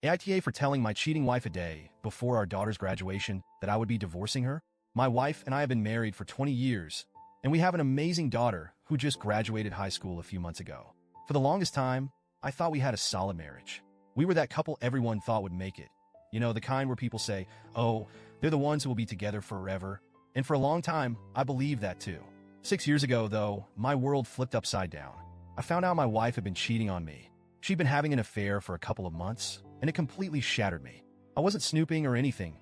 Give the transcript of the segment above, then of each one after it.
AITA for telling my cheating wife a day before our daughter's graduation that I would be divorcing her. My wife and I have been married for 20 years, and we have an amazing daughter who just graduated high school a few months ago. For the longest time, I thought we had a solid marriage. We were that couple everyone thought would make it. You know, the kind where people say, oh, they're the ones who will be together forever. And for a long time, I believed that too. 6 years ago, though, my world flipped upside down. I found out my wife had been cheating on me. She'd been having an affair for a couple of months, and it completely shattered me. I wasn't snooping or anything.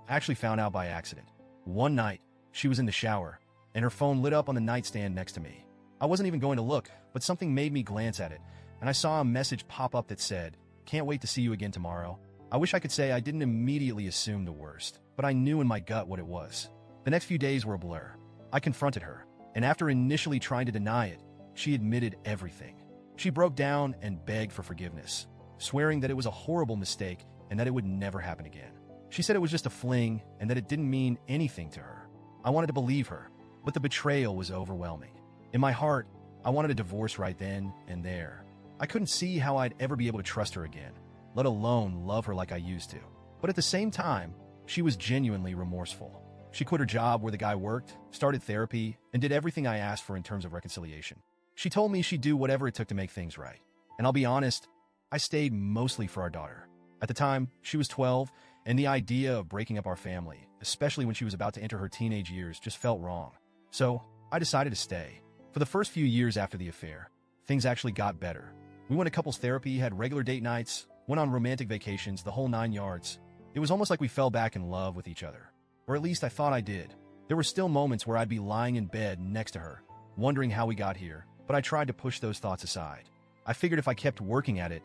I actually found out by accident. One night, she was in the shower, and her phone lit up on the nightstand next to me. I wasn't even going to look, but something made me glance at it, and I saw a message pop up that said, "Can't wait to see you again tomorrow." I wish I could say I didn't immediately assume the worst, but I knew in my gut what it was. The next few days were a blur. I confronted her, and after initially trying to deny it, she admitted everything. She broke down and begged for forgiveness, swearing that it was a horrible mistake and that it would never happen again. She said it was just a fling and that it didn't mean anything to her. I wanted to believe her, but the betrayal was overwhelming. In my heart, I wanted a divorce right then and there. I couldn't see how I'd ever be able to trust her again, let alone love her like I used to. But at the same time, she was genuinely remorseful. She quit her job where the guy worked, started therapy, and did everything I asked for in terms of reconciliation. She told me she'd do whatever it took to make things right. And I'll be honest, I stayed mostly for our daughter. At the time, she was 12, and the idea of breaking up our family, especially when she was about to enter her teenage years, just felt wrong. So, I decided to stay. For the first few years after the affair, things actually got better. We went to couples therapy, had regular date nights, went on romantic vacations, the whole 9 yards. It was almost like we fell back in love with each other. Or at least I thought I did. There were still moments where I'd be lying in bed next to her, wondering how we got here, but I tried to push those thoughts aside. I figured if I kept working at it,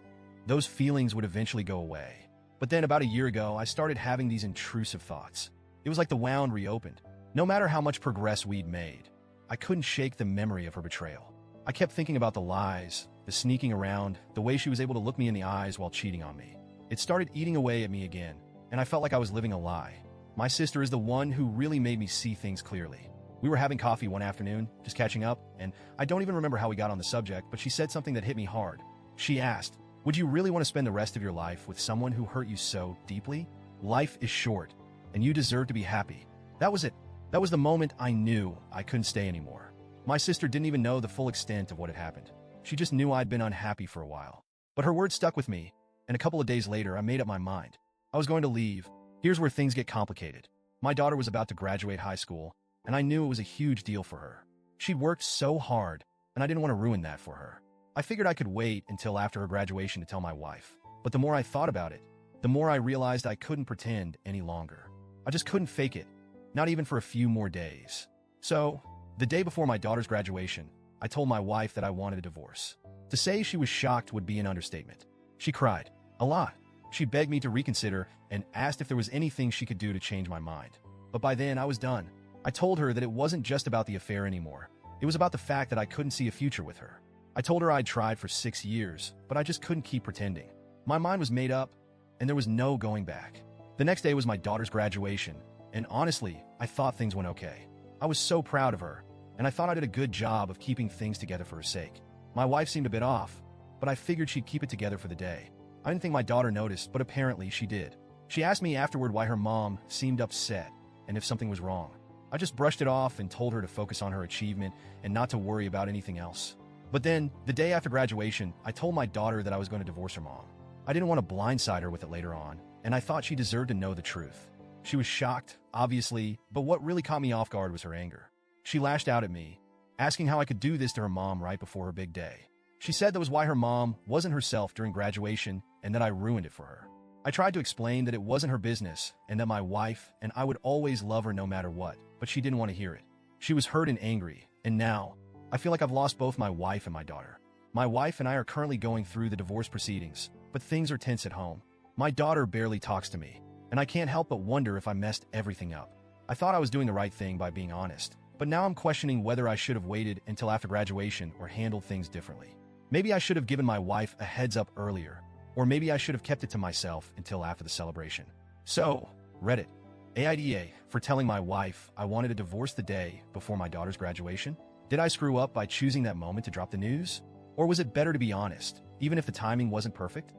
those feelings would eventually go away. But then about a year ago, I started having these intrusive thoughts. It was like the wound reopened. No matter how much progress we'd made, I couldn't shake the memory of her betrayal. I kept thinking about the lies, the sneaking around, the way she was able to look me in the eyes while cheating on me. It started eating away at me again, and I felt like I was living a lie. My sister is the one who really made me see things clearly. We were having coffee one afternoon, just catching up, and I don't even remember how we got on the subject, but she said something that hit me hard. She asked, "Would you really want to spend the rest of your life with someone who hurt you so deeply? Life is short, and you deserve to be happy." That was it. That was the moment I knew I couldn't stay anymore. My sister didn't even know the full extent of what had happened. She just knew I'd been unhappy for a while. But her words stuck with me, and a couple of days later, I made up my mind. I was going to leave. Here's where things get complicated. My daughter was about to graduate high school, and I knew it was a huge deal for her. She'd worked so hard, and I didn't want to ruin that for her. I figured I could wait until after her graduation to tell my wife. But the more I thought about it, the more I realized I couldn't pretend any longer. I just couldn't fake it, not even for a few more days. So, the day before my daughter's graduation, I told my wife that I wanted a divorce. To say she was shocked would be an understatement. She cried. A lot. She begged me to reconsider and asked if there was anything she could do to change my mind. But by then, I was done. I told her that it wasn't just about the affair anymore. It was about the fact that I couldn't see a future with her. I told her I'd tried for 6 years, but I just couldn't keep pretending. My mind was made up, and there was no going back. The next day was my daughter's graduation, and honestly, I thought things went okay. I was so proud of her, and I thought I did a good job of keeping things together for her sake. My wife seemed a bit off, but I figured she'd keep it together for the day. I didn't think my daughter noticed, but apparently she did. She asked me afterward why her mom seemed upset and if something was wrong. I just brushed it off and told her to focus on her achievement and not to worry about anything else. But then, the day after graduation, I told my daughter that I was going to divorce her mom. I didn't want to blindside her with it later on, and I thought she deserved to know the truth. She was shocked, obviously, but what really caught me off guard was her anger. She lashed out at me, asking how I could do this to her mom right before her big day. She said that was why her mom wasn't herself during graduation and that I ruined it for her. I tried to explain that it wasn't her business and that my wife and I would always love her no matter what, but she didn't want to hear it. She was hurt and angry, and now, I feel like I've lost both my wife and my daughter. My wife and I are currently going through the divorce proceedings, but things are tense at home. My daughter barely talks to me, and I can't help but wonder if I messed everything up. I thought I was doing the right thing by being honest, but now I'm questioning whether I should have waited until after graduation or handled things differently. Maybe I should have given my wife a heads up earlier, or maybe I should have kept it to myself until after the celebration. So, Reddit, AITA for telling my wife I wanted a divorce the day before my daughter's graduation? Did I screw up by choosing that moment to drop the news? Or was it better to be honest, even if the timing wasn't perfect?